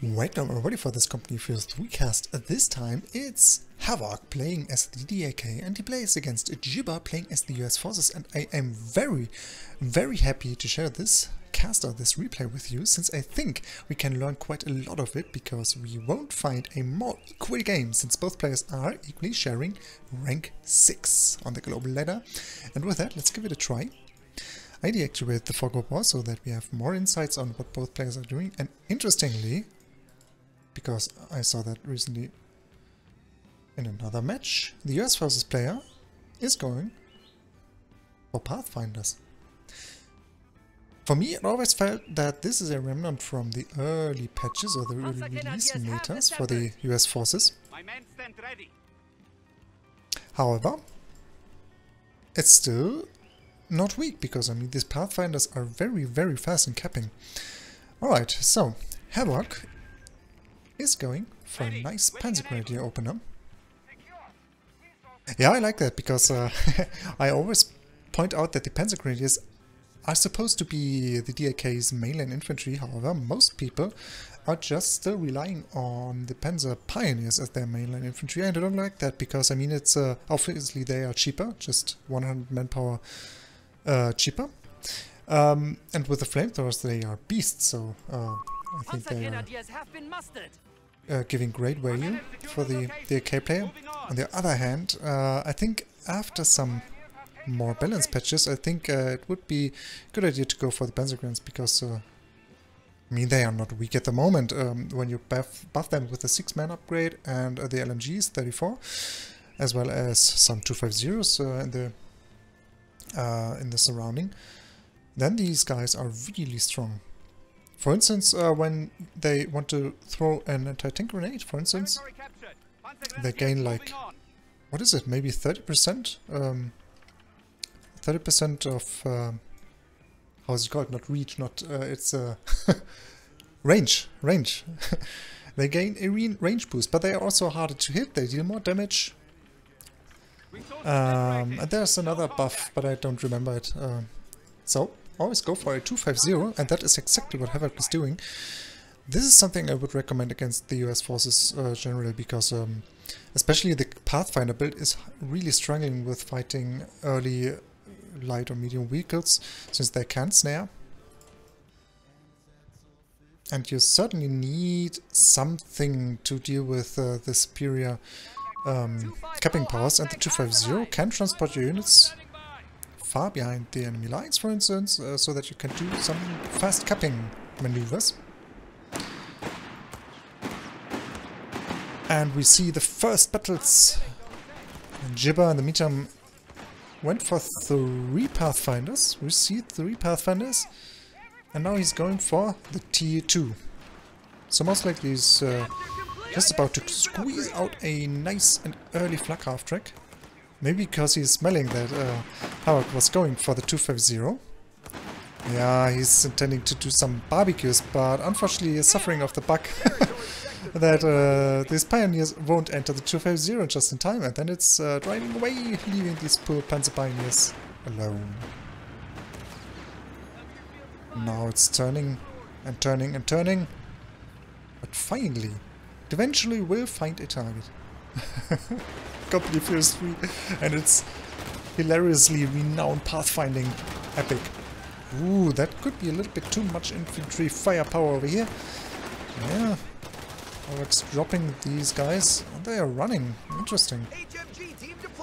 Welcome everybody for this Company First recast. This time it's Havoc playing as the DAK and he plays against Jibber playing as the US Forces, and I am very happy to share this this replay with you, since I think we can learn quite a lot of it, because we won't find a more equal game since both players are equally sharing rank 6 on the global ladder. And with that, let's give it a try. I deactivated the fog of war so that we have more insights on what both players are doing, and interestingly, because I saw that recently in another match, the US Forces player is going for Pathfinders. For me, it always felt that this is a remnant from the early patches or the early release metas for the US Forces. However, it's still not weak, because I mean these Pathfinders are very fast in capping. Alright, so Havoc is going for a nice Panzer Grenadier opener. Yeah, I like that, because I always point out that the Panzer Grenadiers are supposed to be the DAK's mainline infantry. However, most people are just still relying on the Panzer Pioneers as their mainline infantry, and I don't like that, because I mean it's obviously they are cheaper, just 100 manpower cheaper, and with the flamethrowers they are beasts, so I think they are giving great value for the DAK player. On the other hand, I think after some more balanced patches, I think it would be a good idea to go for the Panzer Grens, because I mean they are not weak at the moment. When you buff them with the 6-man upgrade and the LMGs 34, as well as some 250s in the surrounding, then these guys are really strong. For instance, when they want to throw an anti-tank grenade, for instance, they gain like, what is it, maybe 30%? 30% of, how's it called, not reach, not, it's range. They gain a range boost, but they are also harder to hit, they deal more damage. And there's another buff, but I don't remember it. So, always go for a 250, and that is exactly what Havoc is doing. This is something I would recommend against the US Forces generally, because especially the Pathfinder build is really struggling with fighting early light or medium vehicles, since they can't snare. And you certainly need something to deal with the superior capping powers, and the 250 can transport your units far behind the enemy lines, for instance, so that you can do some fast capping maneuvers. And we see the first battles. Jibber in the meantime went for 3 Pathfinders, received 3 Pathfinders, and now he's going for the Tier 2. So most likely he's just about to squeeze out a nice and early flak half-track. Maybe because he's smelling that Havoc was going for the 250. Yeah, he's intending to do some barbecues, but unfortunately he's suffering of the bug that these Pioneers won't enter the 250 just in time, and then it's driving away, leaving these poor Panzer Pioneers alone. Now it's turning and turning and turning, but finally, it eventually will find a target. Company First 3, and it's hilariously renowned pathfinding epic. Ooh, that could be a little bit too much infantry firepower over here. Yeah, Havoc's dropping these guys, and they are running. Interesting.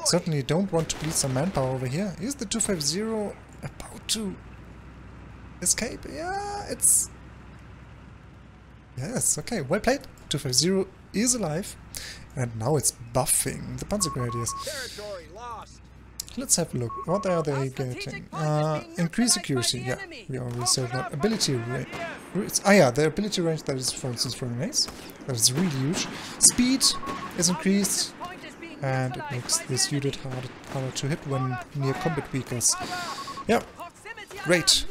Certainly don't want to bleed some manpower over here. Is the 250 about to escape? Yeah, it's... Yes, okay, well played. 250 is alive, and now it's buffing the Panzer Grenadiers. Let's have a look. What are they getting? Increased accuracy. Yeah, we already said that. Ability range. Yeah, their ability range, that is, for instance, for grenades. That is really huge. Speed is increased, and it makes this unit harder to hit when near combat vehicles. Yeah, great.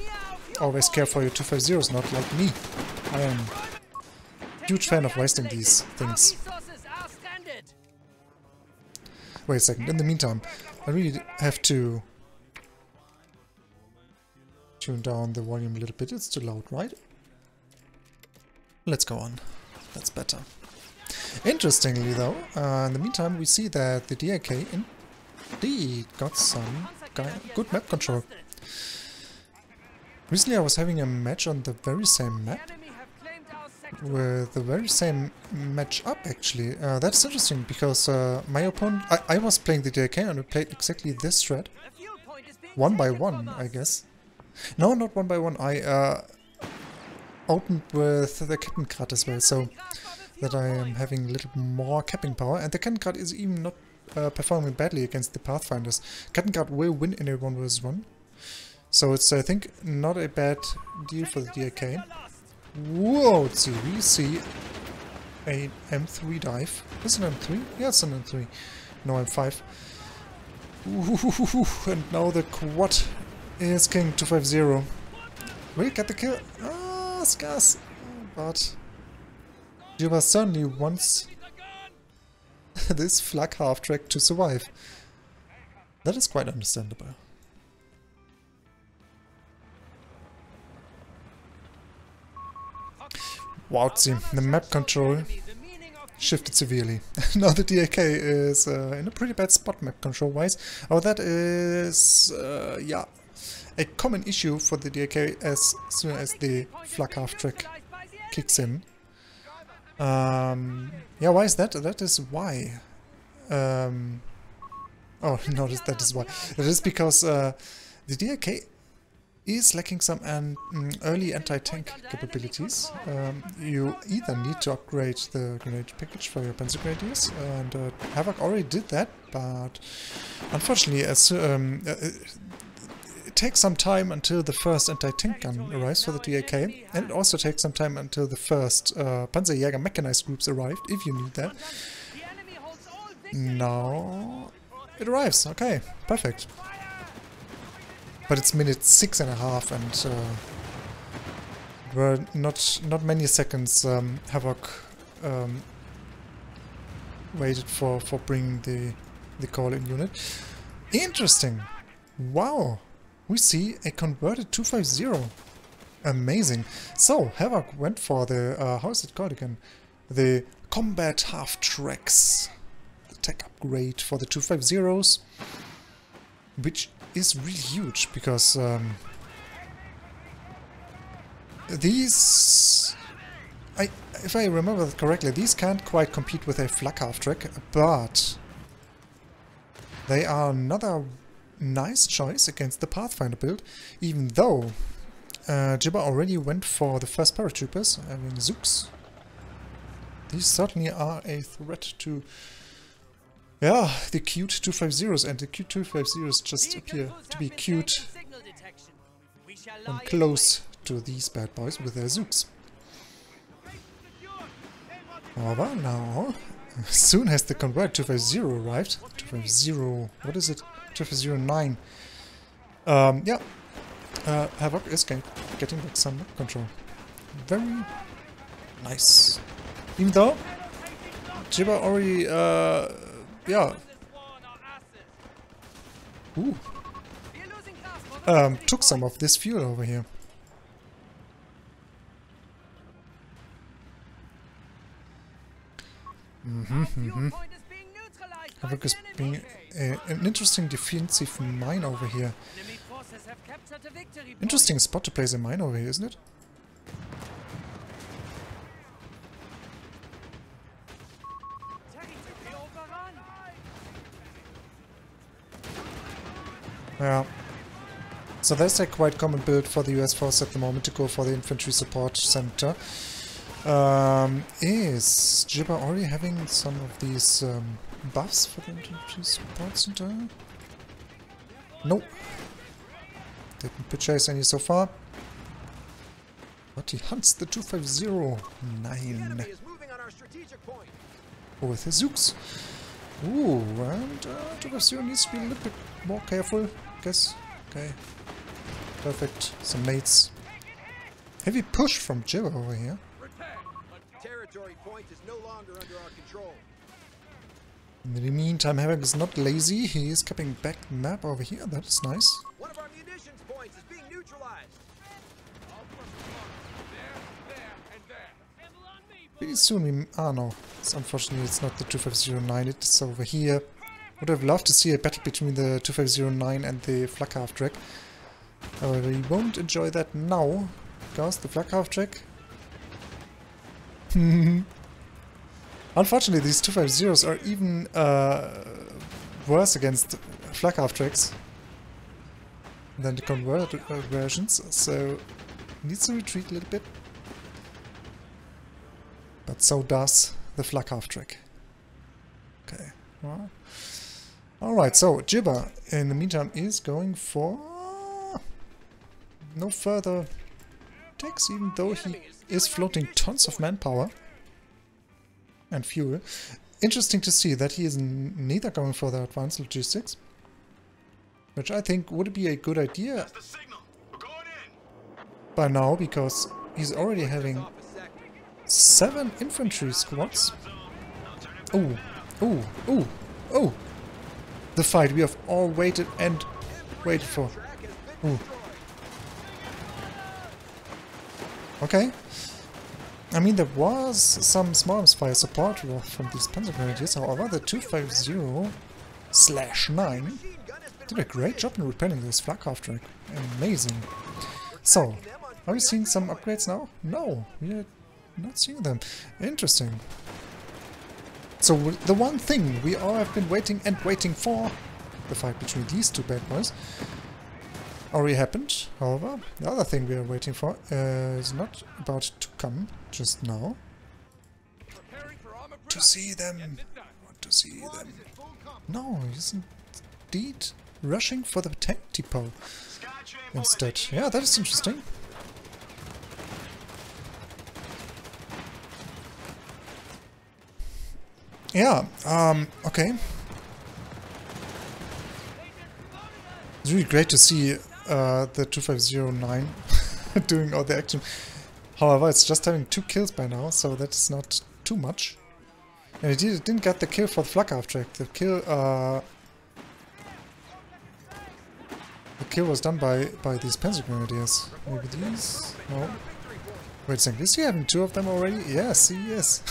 Always care for your 250s, not like me. I am a huge fan of wasting these things. Wait a second, in the meantime, I really have to tune down the volume a little bit. It's too loud, right? Let's go on. That's better. Interestingly though, in the meantime we see that the DAK indeed got some good map control. Recently I was having a match on the very same map, with the very same match up actually. That's interesting because my opponent, I was playing the DAK and we played exactly this thread. 1 by 1, I guess. No, not 1 by 1. I opened with the Kettengrad as well, so that I am having a little more capping power. And the Kettengrad is even not performing badly against the Pathfinders. Kettengrad will win in a 1 vs 1. So it's, I think, not a bad deal for the DAK. Whoa, we see a M3 dive. Is it an M3? Yeah, it's an M3. No, M5. Ooh, and now the quad is King 250. Will get the kill? Ah, scarce. But Jibber certainly wants this flak half-track to survive. That is quite understandable. Wow, the map control shifted severely. Now the DAK is in a pretty bad spot map control wise. Oh, that is yeah, a common issue for the DAK as soon as the flak half track kicks in. Yeah, why is that? That is why. Oh no, that is why. That is because the DAK is lacking some early anti-tank capabilities. You either need to upgrade the grenade package for your Panzer Grenadiers, and Havoc already did that, but unfortunately it takes some time until the first anti-tank gun arrives for the DAK, and it also takes some time until the first Panzerjäger mechanized groups arrived, if you need that. Now it arrives, okay, perfect. But it's minute 6.5 and were not many seconds Havoc waited for bringing the call-in unit. Interesting! Wow! We see a converted 250. Amazing! So, Havoc went for the, how is it called again? The combat half-tracks. The tech upgrade for the 250s. Which is really huge, because these, if I remember correctly, these can't quite compete with a flak half-track, but they are another nice choice against the Pathfinder build, even though Jibber already went for the first paratroopers, having Zooks. These certainly are a threat to, yeah, the cute 250s, and the cute 250s just appear to be cute and close to these bad boys with their Zooks. However, now, as soon as the convert 250 arrived, 250, what is it? 250-9. Yeah, Havoc is getting back some map control. Very nice. Even though Jibber already, yeah. Ooh. Took some of this fuel over here. Havoc is being an interesting defensive mine over here. Interesting spot to place a mine over here, isn't it? Yeah. So that's a quite common build for the US force at the moment, to go for the infantry support center. Is Jibber already having some of these buffs for the infantry support center? Nope. Didn't purchase any so far. But he hunts the 250-9 with his Zooks. Ooh, and 250 needs to be a little bit more careful, I guess. Okay. Perfect. Some mates. Heavy push from Jibber over here. Territory point is no longer under our control. In the meantime, Havoc is not lazy. He is capping back the map over here. That is nice. One of our munitions points is being neutralized. pretty soon we... Ah, no. Unfortunately, it's not the 2509. It's over here. Would have loved to see a battle between the 2509 and the Flak Half-Track. However, we won't enjoy that now, because the Flak Half-Track... Unfortunately, these 250s are even worse against Flak Half-Tracks than the converted versions, so needs to retreat a little bit. But so does the Flak Half-Track. Okay. Well. Alright, so Jibber in the meantime is going for no further attacks, even though he is floating tons of manpower and fuel. Interesting to see that he is neither going for the advanced logistics, which I think would be a good idea by now, because he's already having 7 infantry squads. Oh, oh, oh, oh! The fight we have all waited and waited for. Ooh. Okay. I mean, there was some small fire support from these panzer grenadiers, however, the 250/9 did a great job in repelling this Flak Half-Track. Amazing. So, are we seeing some upgrades now? No, we are not seeing them. Interesting. So, the one thing we all have been waiting and waiting for, the fight between these two bad boys, already happened. However, the other thing we are waiting for is not about to come just now. To see them. Want to see them. No, he's indeed rushing for the tank depot instead. Yeah, that is interesting. Yeah, okay. It's really great to see the 2509 doing all the action. However, it's just having 2 kills by now, so that's not too much. And it didn't get the kill for the Flak Half-Track. The kill was done by these Panzer Grenadiers. Maybe these? No. Wait a second, is he having 2 of them already? Yes, he is.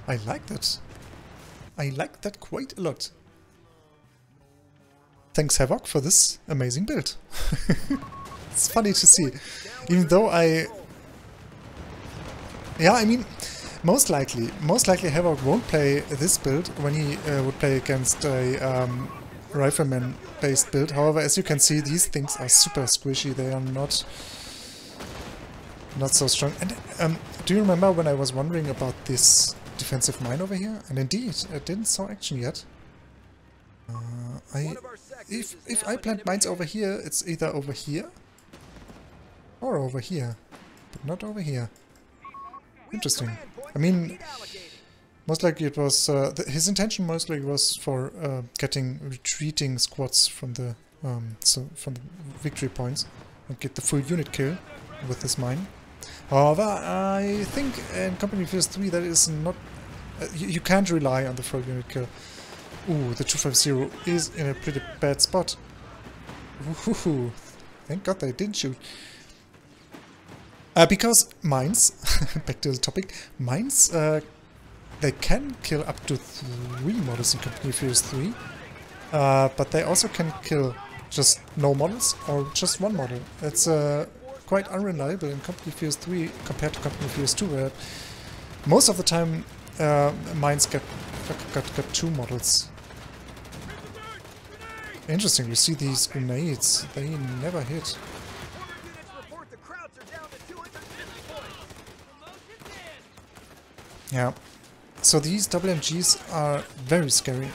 I like that. I like that quite a lot. Thanks Havoc for this amazing build. It's funny to see. Even though yeah, I mean, most likely Havoc won't play this build when he would play against a rifleman-based build. However, as you can see, these things are super squishy. They are not so strong. And do you remember when I was wondering about this defensive mine over here? And indeed, I didn't saw action yet. If I plant mines over here, it's either over here or over here, but not over here. Interesting. I mean, most likely it was his intention. Mostly was for getting retreating squads from the victory points and get the full unit kill with this mine. However, I think in Company Phase 3 that is not... you can't rely on the full unit kill. Ooh, the 250 is in a pretty bad spot. Woohoo! Thank God they didn't shoot. Because mines, back to the topic, mines, they can kill up to 3 models in Company Phase 3. But they also can kill just no models or just 1 model. It's quite unreliable in Company Phase 3 compared to Company Phase 2, where most of the time mines got 2 models. Interesting, we see these grenades, they never hit. Yeah, so these WMGs are very scary.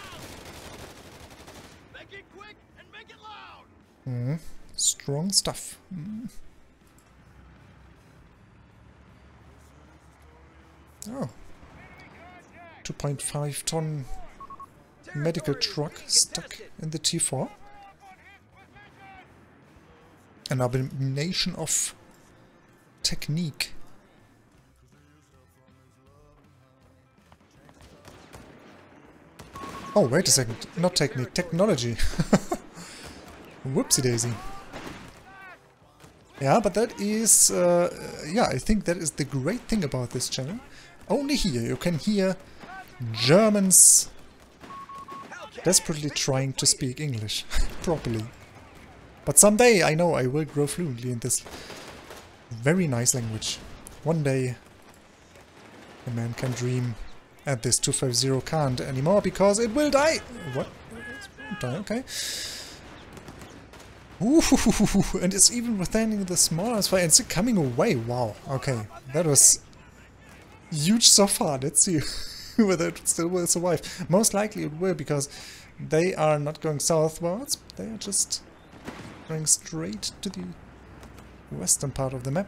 Strong stuff. Oh, 2.5 ton medical truck stuck in the T4. An abomination of technique. Oh, wait a second. Not technique, technology. Whoopsie daisy. Yeah, but that is, yeah, I think that is the great thing about this channel. Only here you can hear Germans desperately trying to speak English properly. But someday I know I will grow fluently in this very nice language. One day a man can dream, and this 250 can't anymore because it will die. What? Die, okay. Ooh, and it's even withstanding the smallest fire and it's coming away. Wow, okay. That was huge so far. Let's see whether it still will survive. Most likely it will, because they are not going southwards. They are just going straight to the western part of the map.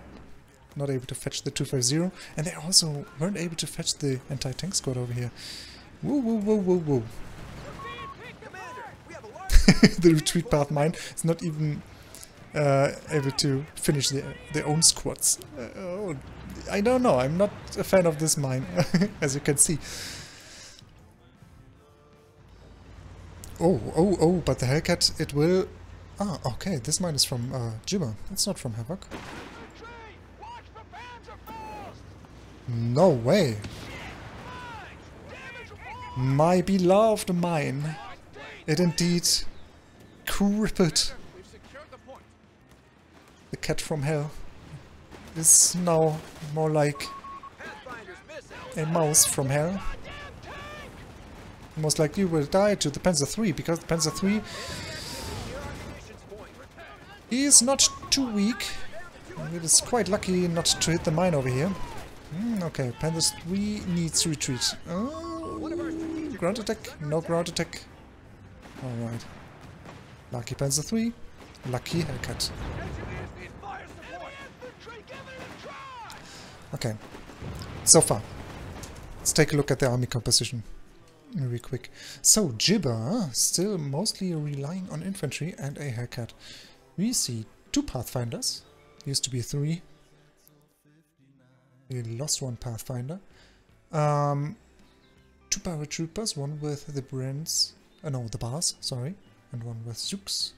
Not able to fetch the 250, and they also weren't able to fetch the anti-tank squad over here. Whoa, whoa, whoa, whoa, whoa. The retreat path mine is not even able to finish their own squads. Oh, I don't know, I'm not a fan of this mine, as you can see. Oh, but the Hellcat, it will... Ah, okay, this mine is from Jibber. It's not from Havoc. No way! My beloved mine! It indeed crippled the cat from hell. Is now more like a mouse from hell. Most likely will die to the Panzer III, because the Panzer III is not too weak. It is quite lucky not to hit the mine over here. Okay, Panzer III needs to retreat. Oh, ground attack? No ground attack. Alright. Lucky Panzer III. Lucky Hellcat. Okay. So far. Let's take a look at the army composition. Very quick. So, Jibber still mostly relying on infantry and a Hellcat. We see 2 Pathfinders. Used to be 3. We lost 1 Pathfinder. 2 paratroopers, 1 with the brands, no, the bars, sorry, and 1 with Zooks.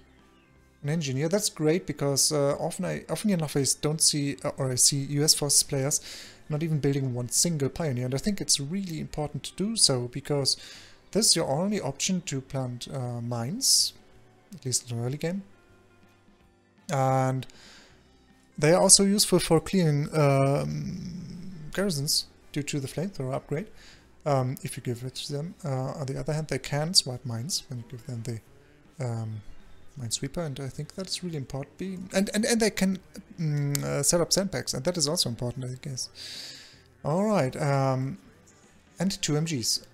An engineer, that's great, because often enough I don't see, or I see US Forces players not even building 1 single Pioneer, and I think it's really important to do so, because this is your only option to plant mines, at least in the early game. And they are also useful for clearing garrisons due to the flamethrower upgrade, if you give it to them. On the other hand, they can swipe mines when you give them the minesweeper, and I think that's really important. And they can set up sandbags, and that is also important, I guess. Alright, and 2 MGs.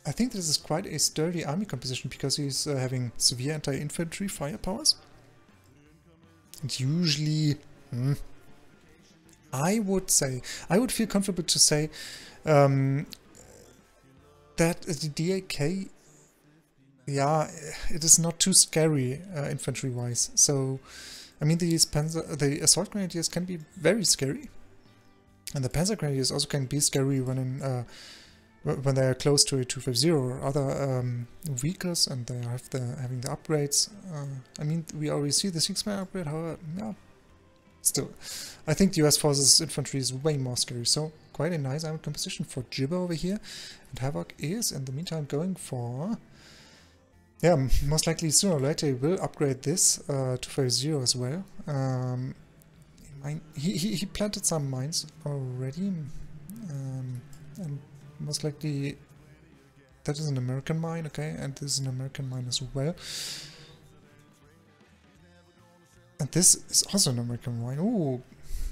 I think this is quite a sturdy army composition, because he's having severe anti-infantry firepowers. And usually... I would feel comfortable to say that the DAK, yeah, it is not too scary infantry-wise. So, I mean, the assault grenadiers can be very scary, and the Panzer grenadiers also can be scary when they are close to a 250 or other vehicles, and they have having the upgrades. I mean, we already see the 6-man upgrade. However, yeah. Still, I think the US Forces infantry is way more scary, so quite a nice army composition for Jibber over here. And Havoc is, in the meantime, going for... Yeah, most likely sooner or later he will upgrade this to 50 as well. He planted some mines already, and most likely that is an American mine, okay, and this is an American mine as well. And this is also an American mine. Ooh,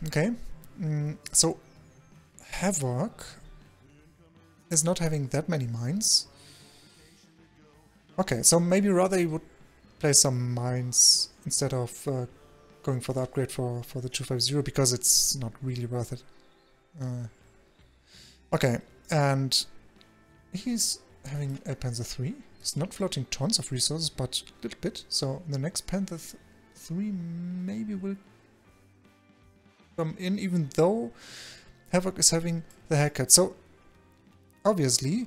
okay. So Havoc is not having that many mines. Okay, so maybe rather he would place some mines instead of going for the upgrade for the 250, because it's not really worth it. Okay, and he's having a Panzer III. He's not floating tons of resources, but a little bit. So the next Panzer III maybe will come in, even though Havoc is having the Hellcat. So obviously,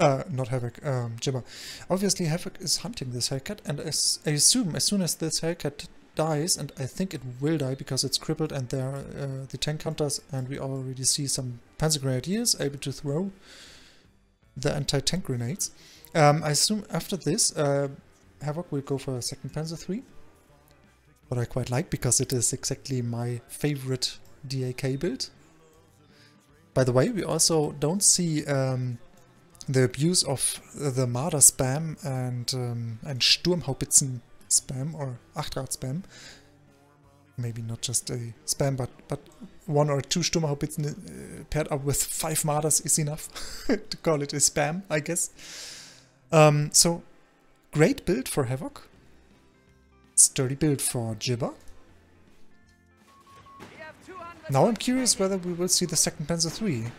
not Havoc, Jibber. Obviously Havoc is hunting this Hellcat, and I assume as soon as this Hellcat dies, and I think it will die because it's crippled and there are the tank hunters, and we already see some Panzer Grenadiers able to throw the anti-tank grenades. I assume after this Havoc will go for a second Panzer III, what I quite like because it is exactly my favorite DAK build. By the way, we also don't see the abuse of the Marder spam and Sturmhaubitzen spam or Achtrad spam. Maybe not just a spam, but 1 or 2 Sturmhaubitzen paired up with 5 Marders is enough to call it a spam, I guess. So, great build for Havoc. Sturdy build for Jibber. Now I'm curious whether we will see the second Panzer III.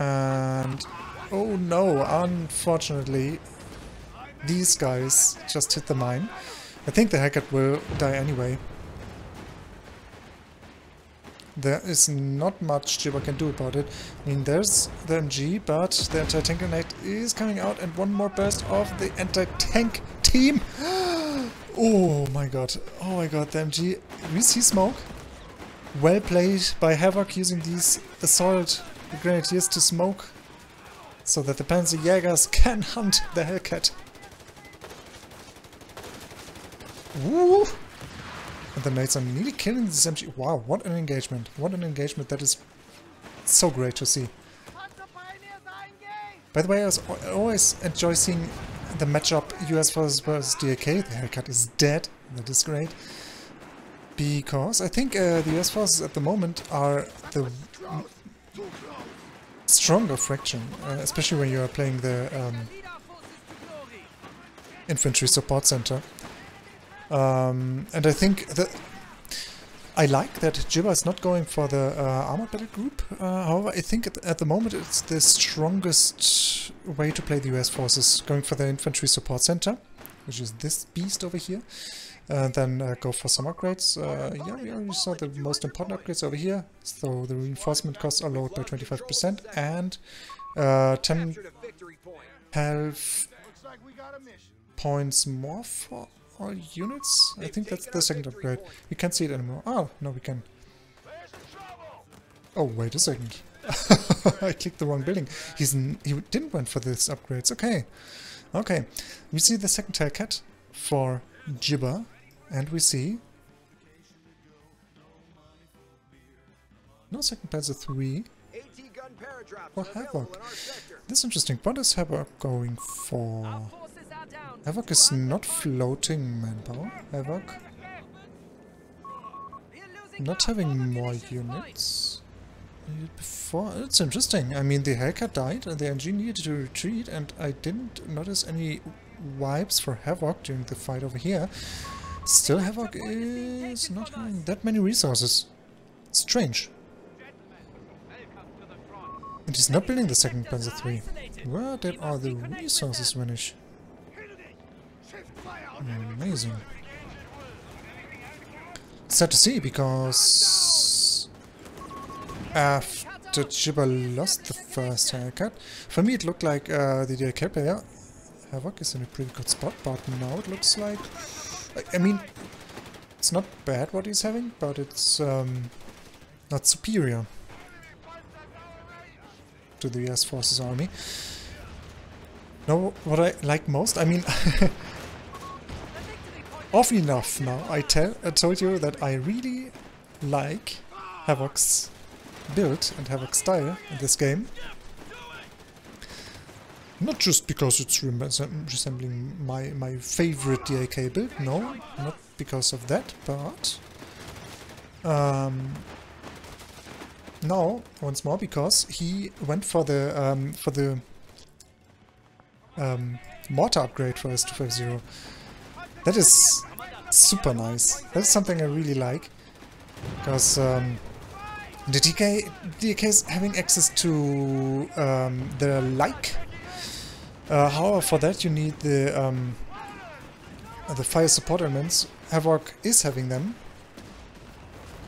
And oh no, unfortunately, these guys just hit the mine. I think the Hackett will die anyway. There is not much Jibber can do about it. I mean, there's the MG, but the anti-tank grenade is coming out, and one more burst of the anti-tank team. Oh my god, the MG. We see smoke. Well played by Havoc using these assault grenadiers to smoke so that the Panzerjägers can hunt the Hellcat. Woo! And the mates are nearly killing this MG. Wow, what an engagement. What an engagement. That is so great to see. By the way, I always enjoy seeing the matchup US versus DAK. The Hellcat is dead. That is great. Because I think the US forces at the moment are the stronger fraction, especially when you are playing the infantry support center. And I think that I like that Jibber is not going for the armored battle group. However, I think at the moment it's the strongest way to play the US forces, going for the infantry support center, which is this beast over here. Then go for some upgrades. Yeah, we already saw the most important upgrades over here. So the reinforcement costs are lowered by 25% and 10 health points more for all units. I think that's the second upgrade. We can't see it anymore. Oh, no, we can. Oh, wait a second. I clicked the wrong building. He didn't went for this upgrades. Okay. Okay. We see the second Hellcat for Jibber. And we see no second Panzer III for Havoc. This is interesting. What is Havoc going for? Havoc is not floating manpower. Havoc not having more units. Before, it's interesting. I mean, the Hellcat died and the NG needed to retreat, and I didn't notice any wipes for Havoc during the fight over here. Still, Havoc is not having that many resources. Strange. And he's not building the second Panzer III. Where did all the resources vanish? Amazing. Sad to see, because after Jibber lost the first Hellcat, for me it looked like the DAK player, Havoc, is in a pretty good spot, but now it looks like... I mean, it's not bad what he's having, but it's not superior to the US Forces army. No, what I like most, I mean, often enough now, I told you that I really like Havoc's build and Havoc's style in this game. Not just because it's resembling my favorite DAK build, no, not because of that, but no, once more because he went for the mortar upgrade for S250. That is super nice. That is something I really like, because the DAK is having access to the like. However, for that you need the fire support elements. Havoc is having them.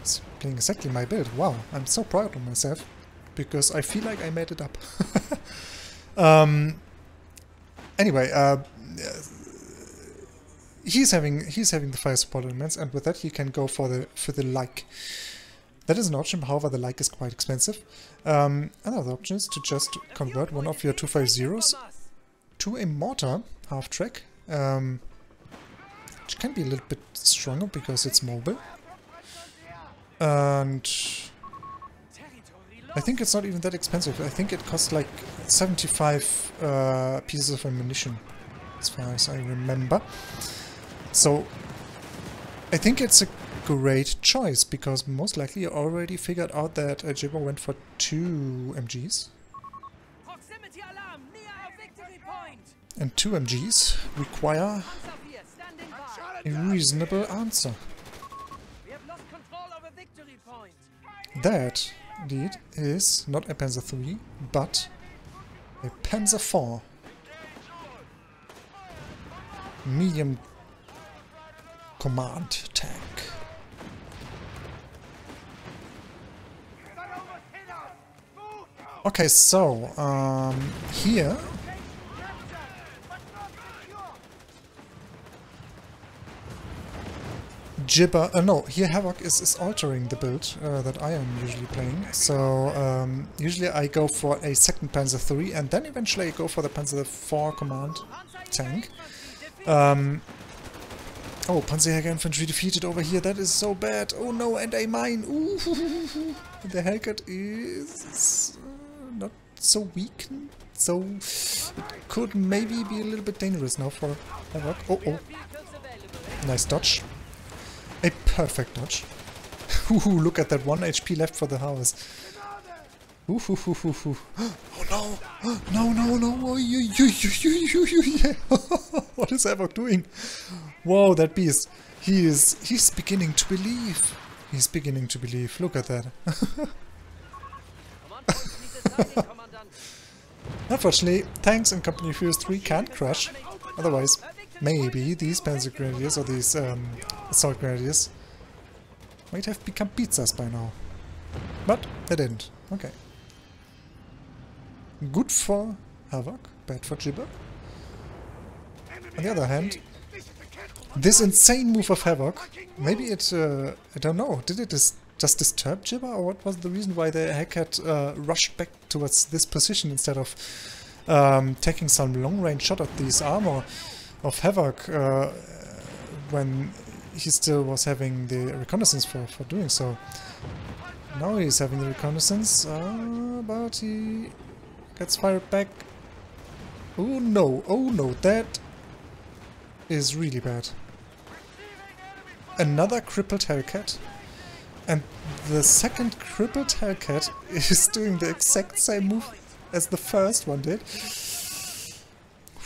It's playing exactly my build. Wow, I'm so proud of myself, because I feel like I made it up. Anyway, he's having the fire support elements, and with that he can go for the like. That is an option, however the like is quite expensive. Another option is to just convert one of your 250s to a mortar half-track, which can be a little bit stronger because it's mobile. And I think it's not even that expensive. I think it costs like 75 pieces of ammunition, as far as I remember. So I think it's a great choice, because most likely you already figured out that Jibber went for 2 MGs. And 2 MGs require a reasonable answer. That, indeed, is not a Panzer III, but a Panzer IV. Medium command tank. Okay, so, here Jibber, no, here Havoc is altering the build that I am usually playing. So, usually I go for a second Panzer III, and then eventually I go for the Panzer IV command tank. Oh, Panzerjäger infantry defeated over here, that is so bad. Oh no, and a mine. Ooh, the Hellcat is not so weak, so it could maybe be a little bit dangerous now for Havoc. Oh, oh. Nice dodge. A perfect dodge. Ooh, look at that 1 HP left for the house. Ooh, oh no! No, no, no! Oh, yeah. What is Havoc doing? Whoa, that beast! He's beginning to believe. He's beginning to believe. Look at that. Unfortunately, tanks in Company Furious 3 can't crash. Otherwise, maybe these Panzer Grenadiers or these Assault Grenadiers might have become pizzas by now. But they didn't. Okay. Good for Havoc, bad for Jibber. On the other hand, this insane move of Havoc, maybe it, I don't know, did it just disturb Jibber, or what was the reason why the Hellcat rushed back towards this position instead of taking some long-range shot at these armor of Havoc when he still was having the reconnaissance for doing so. Now he's having the reconnaissance, but he gets fired back. Oh no, that is really bad. Another crippled Hellcat, and the second crippled Hellcat is doing the exact same move as the first one did.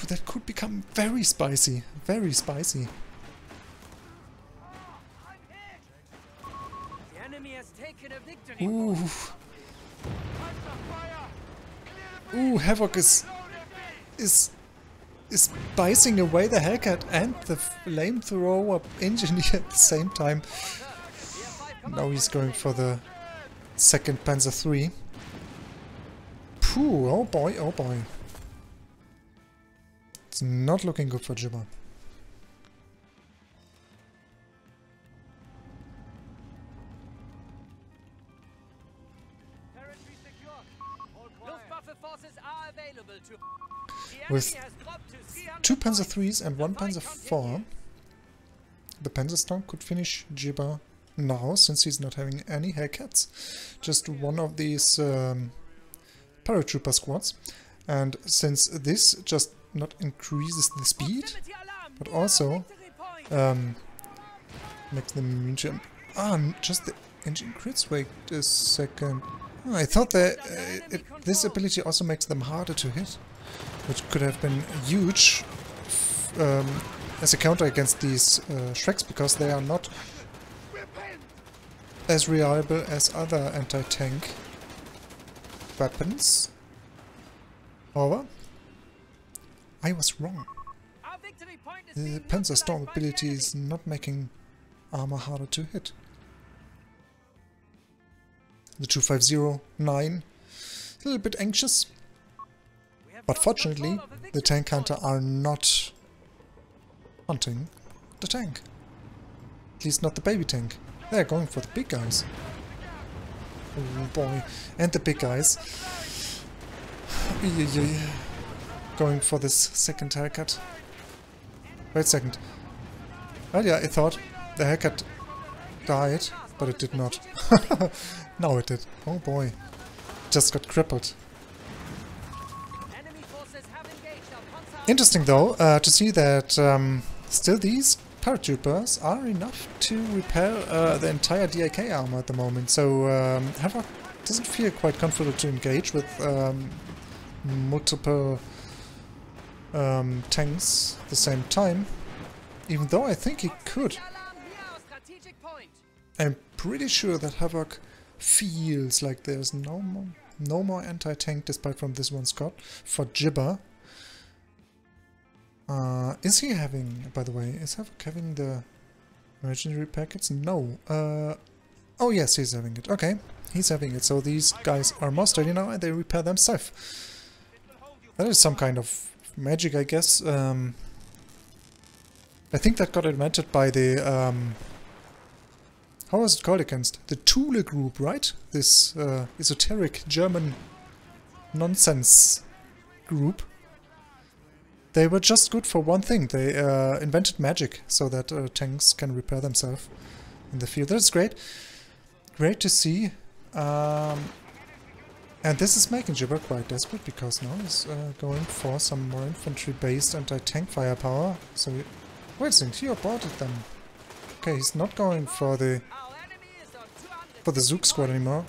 That could become very spicy, very spicy. Ooh. Ooh, Havoc is spicing away the Hellcat and the flamethrower engineer at the same time. Now he's going for the second Panzer III. Phew, oh boy, oh boy. It's not looking good for Jibber. With 2 Panzer IIIs and 1 Panzer IV, the Panzer Storm could finish Jibber now, since he's not having any Hellcats. Just one of these paratrooper squads. And since this just not increases the speed, but also makes them immune to... just the engine crits. Wait a second. I thought that this ability also makes them harder to hit, which could have been huge as a counter against these Shreks, because they are not as reliable as other anti-tank weapons. However, I was wrong. The Panzer Storm ability is not making armor harder to hit. The 250-9, a little bit anxious, but fortunately the tank hunter are not hunting the tank. At least not the baby tank. They're going for the big guys. Oh boy. And the big guys. Going for this second haircut. Wait a second. Well, yeah, I thought the haircut died, but it did not. Now it did. Oh boy. Just got crippled. Interesting though, to see that still these paratroopers are enough to repair the entire DAK armor at the moment. So Havoc doesn't feel quite comfortable to engage with multiple tanks at the same time. Even though I think he could. I'm pretty sure that Havoc feels like there's no more anti-tank despite from this one Scott for Jibber. Is he having, by the way, is Havoc having the emergency packets? No. Oh yes, he's having it. Okay, he's having it. So these guys are more sturdy now and they repair themselves. That is some kind of magic, I guess. I think that got invented by the, how was it called against? The Thule group, right? This esoteric German nonsense group. They were just good for one thing. They invented magic so that tanks can repair themselves in the field. That's great. Great to see. And this is making Jibber quite desperate because now he's going for some more infantry-based anti-tank firepower. So, wait a second, he aborted them. Okay, he's not going for the Zook squad anymore.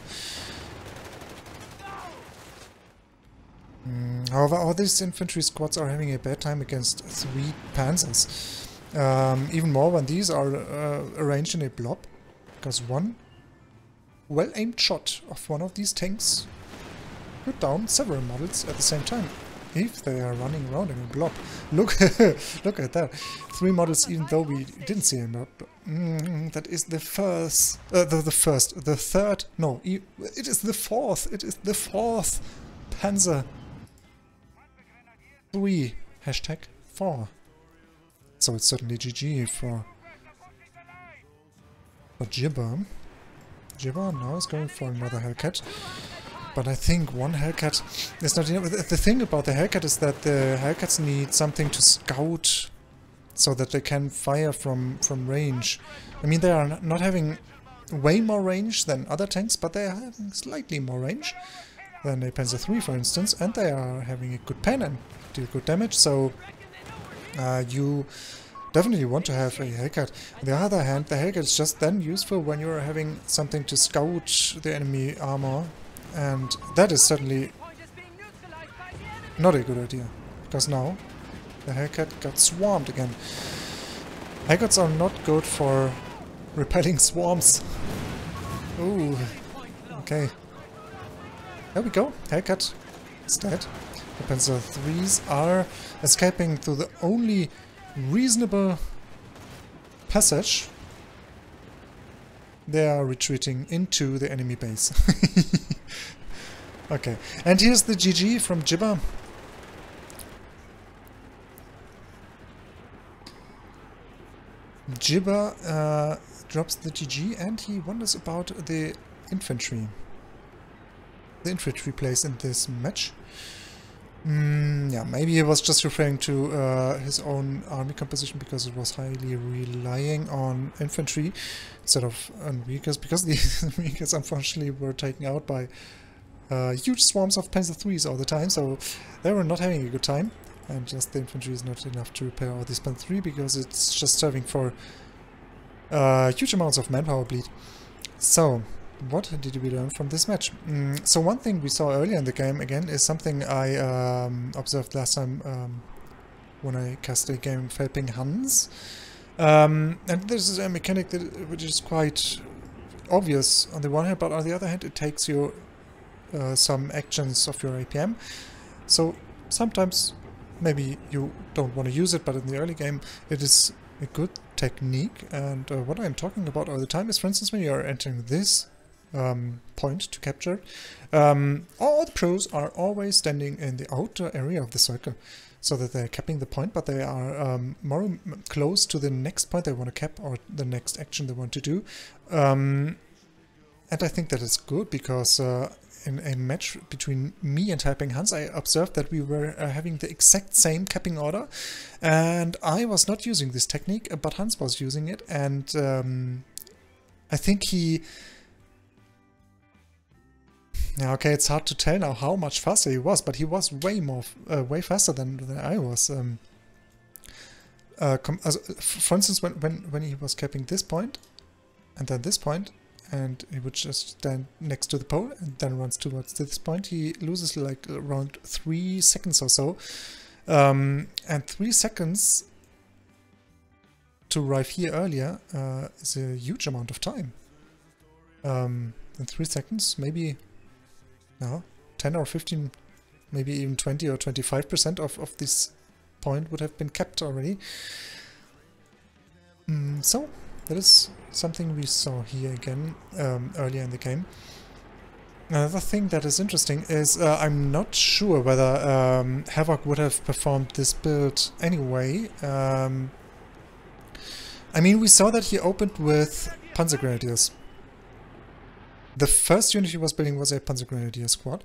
However, all these infantry squads are having a bad time against 3 panzers. Even more when these are arranged in a blob. Because one well-aimed shot of one of these tanks put down several models at the same time. If they are running around in a blob. Look, look at that. 3 models even though we didn't see him up. That is the first, the third, no, it is the fourth, Panzer 3, #4. So it's certainly GG for Jibber. Jibber now is going for another haircut. But I think one haircut is not enough. The thing about the haircut is that the haircuts need something to scout so that they can fire from range. I mean, they are not having way more range than other tanks, but they are having slightly more range than a Panzer 3, for instance, and they are having a good pen and deal good damage, so you definitely want to have a haircut. On the other hand, the haircut is just then useful when you are having something to scout the enemy armor, and that is certainly not a good idea, because now the haircut got swarmed again. Haircuts are not good for repelling swarms. Ooh, okay. There we go, haircut is dead. The Panzer 3s are escaping through the only reasonable passage. They are retreating into the enemy base. Okay, and here's the GG from Jibber. Jibber drops the GG and he wonders about the infantry. The infantry plays in this match. Yeah, maybe he was just referring to his own army composition because it was highly relying on infantry instead of on vehicles, because the vehicles unfortunately were taken out by huge swarms of Panzer 3s all the time, so they were not having a good time. And just the infantry is not enough to repair all these Panzer 3 because it's just serving for huge amounts of manpower bleed. So, what did we learn from this match? So one thing we saw earlier in the game, again, is something I observed last time when I cast a game Felping Hans. And this is a mechanic which is quite obvious on the one hand, but on the other hand it takes you some actions of your APM. So sometimes maybe you don't want to use it, but in the early game it is a good technique. And what I'm talking about all the time is, for instance, when you are entering this point to capture. All the pros are always standing in the outer area of the circle, so that they're capping the point, but they are more close to the next point they want to cap or the next action they want to do. And I think that is good, because in a match between me and Helping Hans, I observed that we were having the exact same capping order, and I was not using this technique, but Hans was using it, and I think he... Yeah, okay, it's hard to tell now how much faster he was, but he was way faster than I was. For instance, when he was capping this point, and then this point, and he would just stand next to the pole and then runs towards this point, he loses like around 3 seconds or so. And 3 seconds to arrive here earlier is a huge amount of time. In 3 seconds, maybe, no, 10 or 15, maybe even 20 or 25% of this point would have been kept already. So that is something we saw here again earlier in the game. Another thing that is interesting is I'm not sure whether Havoc would have performed this build anyway. I mean, we saw that he opened with Panzergrenadiers. The first unit he was building was a Panzergrenadier squad.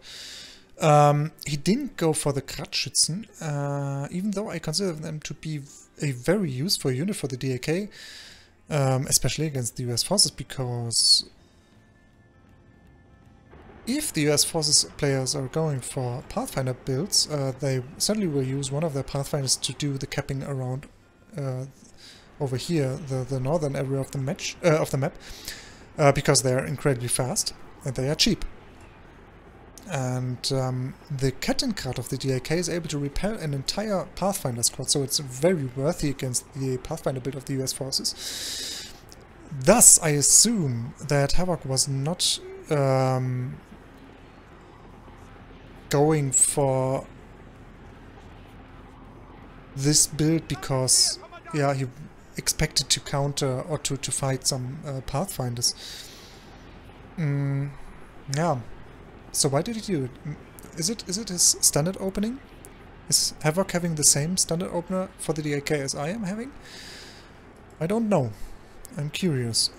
He didn't go for the Kratzschützen, even though I consider them to be a very useful unit for the DAK, especially against the US forces, because if the US forces players are going for Pathfinder builds, they certainly will use one of their Pathfinders to do the capping around over here, the northern area of the map, because they are incredibly fast and they are cheap. And the Kettenkrad of the DAK is able to repel an entire Pathfinder squad, so it's very worthy against the Pathfinder build of the US forces. Thus, I assume that Havoc was not going for this build because, yeah, he expected to counter or to fight some Pathfinders. Yeah. So why did he do it? Is it his standard opening? Is Havoc having the same standard opener for the DAK as I am having? I don't know. I'm curious.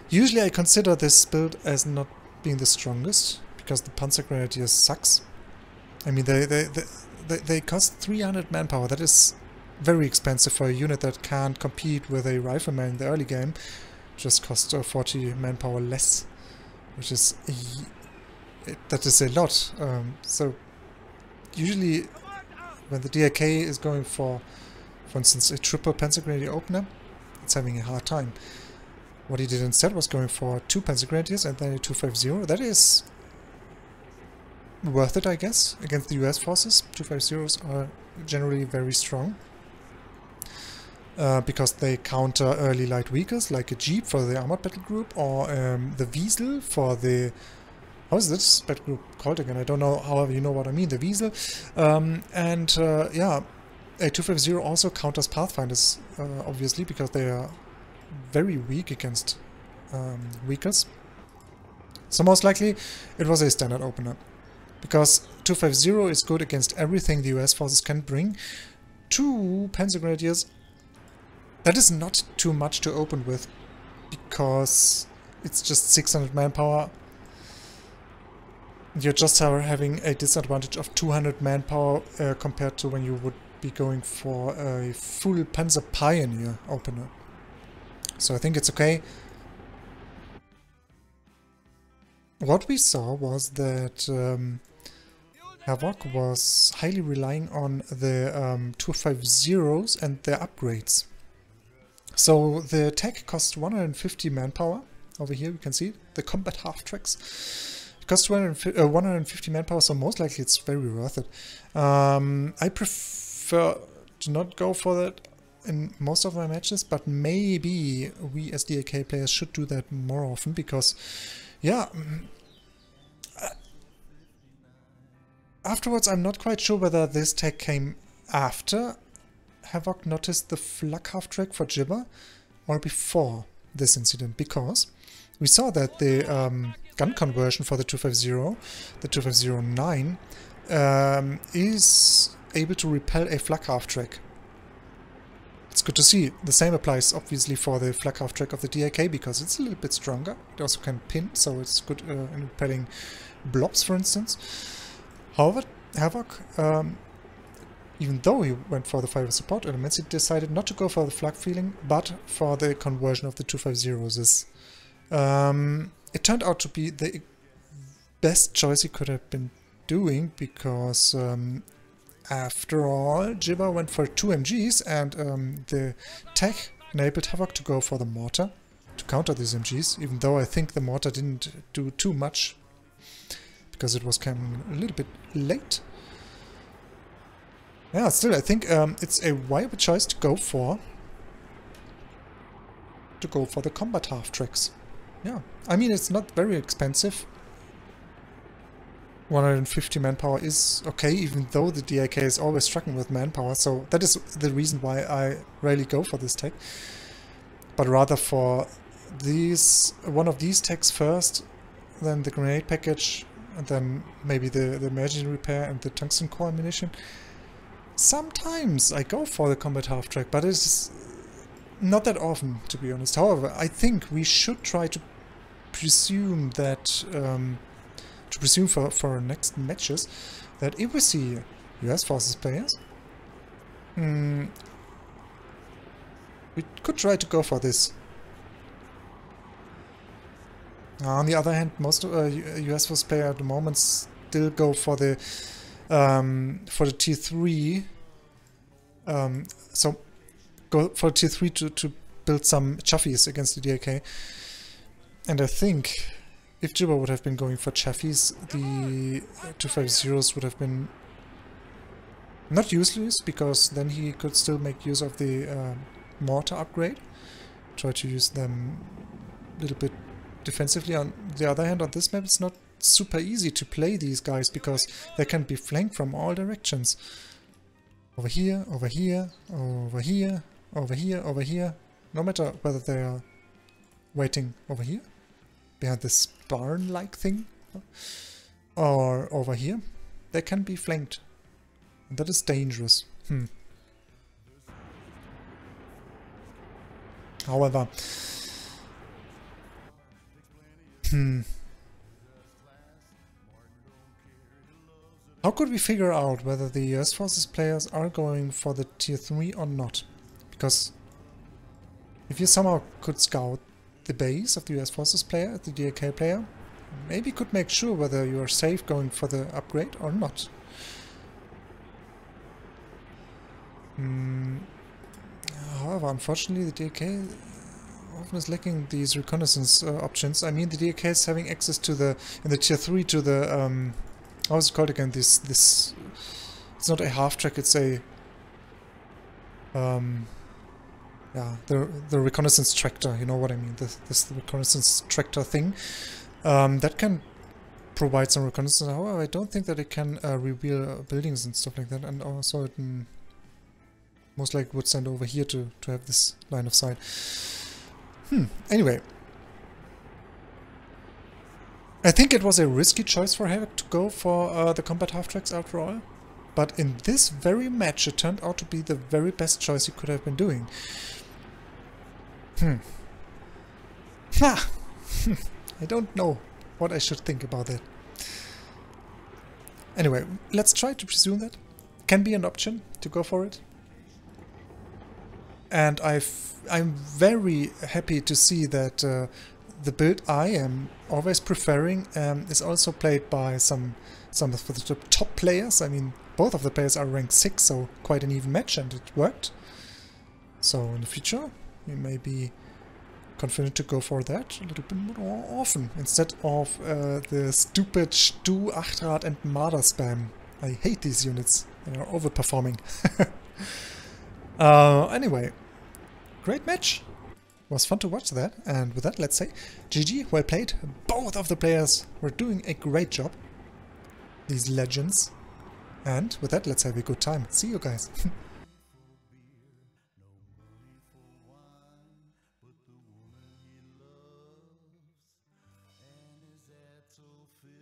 Usually I consider this build as not being the strongest, because the Panzergrenadier sucks. I mean, they cost 300 manpower. That is very expensive for a unit that can't compete with a rifleman in the early game. Just cost 40 manpower less. Which is that is a lot. So usually when the DAK is going for instance, a triple Panzergrenadier opener, it's having a hard time. What he did instead was going for 2 Panzergrenadiers and then a 250. That is worth it, I guess, against the US forces. 250s are generally very strong. Because they counter early light vehicles like a Jeep for the armored battle group, or the Wiesel for the... How is this battle group called again? I don't know, however you know what I mean, the Wiesel. Yeah, a 250 also counters Pathfinders, obviously, because they are very weak against vehicles. So most likely it was a standard opener, because 250 is good against everything the US forces can bring. 2 Panzergrenadiers, that is not too much to open with, because it's just 600 manpower. You just are having a disadvantage of 200 manpower compared to when you would be going for a full Panzer Pioneer opener. So I think it's okay. What we saw was that Havoc was highly relying on the 250s and their upgrades. So the tech costs 150 manpower. Over here you can see the combat half-tracks. It costs 150 manpower, so most likely it's very worth it. I prefer to not go for that in most of my matches, but maybe we as DAK players should do that more often, because, yeah, afterwards I'm not quite sure whether this tech came after Havoc noticed the flak half-track for Jibber or before this incident, because we saw that the gun conversion for the 250, the 2509, is able to repel a flak half-track. It's good to see. The same applies obviously for the flak half-track of the DAK because it's a little bit stronger. It also can pin, so it's good in repelling blobs, for instance. However, Havoc, even though he went for the 5 support elements, he decided not to go for the flak feeling, but for the conversion of the 250s. It turned out to be the best choice he could have been doing because after all, Jibber went for 2 MGs and the tech enabled Havoc to go for the mortar to counter these MGs, even though I think the mortar didn't do too much because it was coming a little bit late. Yeah, still I think it's a viable choice to go for the combat half-tracks. Yeah, I mean it's not very expensive. 150 manpower is okay, even though the DAK is always struggling with manpower, so that is the reason why I rarely go for this tech. But rather for one of these techs first, then the grenade package, and then maybe the emergency repair and the tungsten core ammunition. Sometimes I go for the combat half-track, but it's not that often, to be honest. However, I think we should try to presume that for our next matches that if we see US Forces players, we could try to go for this. On the other hand, most US Forces players at the moment still go for the tier 3. So go for tier 3 to build some chuffies against the DAK. And I think if Jibber would have been going for chuffies, the 250s would have been not useless, because then he could still make use of the mortar upgrade. Try to use them a little bit defensively. On the other hand, on this map it's not super easy to play these guys because they can be flanked from all directions. Over here, over here, over here, over here, over here. No matter whether they are waiting over here, behind this barn-like thing, or over here, they can be flanked. And that is dangerous. However, how could we figure out whether the US Forces players are going for the tier 3 or not? Because if you somehow could scout the base of the US Forces player, the DAK player, maybe could make sure whether you are safe going for the upgrade or not. However, unfortunately, the DAK often is lacking these reconnaissance options. I mean, the DAK is having access to in the tier 3 to the how's it called again? This it's not a half track, it's a yeah, the reconnaissance tractor, you know what I mean, this reconnaissance tractor thing that can provide some reconnaissance. However, I don't think that it can reveal buildings and stuff like that, and also it most likely would send over here to have this line of sight. Anyway, I think it was a risky choice for Havoc to go for the combat half-tracks after all, but in this very match it turned out to be the very best choice he could have been doing. I don't know what I should think about that. Anyway, let's try to presume that can be an option to go for it. And I'm very happy to see that the build I am always preferring is also played by some of the top players. I mean, both of the players are ranked 6, so quite an even match, and it worked. So in the future, we may be confident to go for that a little bit more often, instead of the stupid Stu, Achtrad and Marder spam. I hate these units, they are overperforming. Anyway, great match. Was fun to watch that, and with that, let's say GG, well played. Both of the players were doing a great job, these legends. And with that, let's have a good time. See you guys.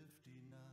59.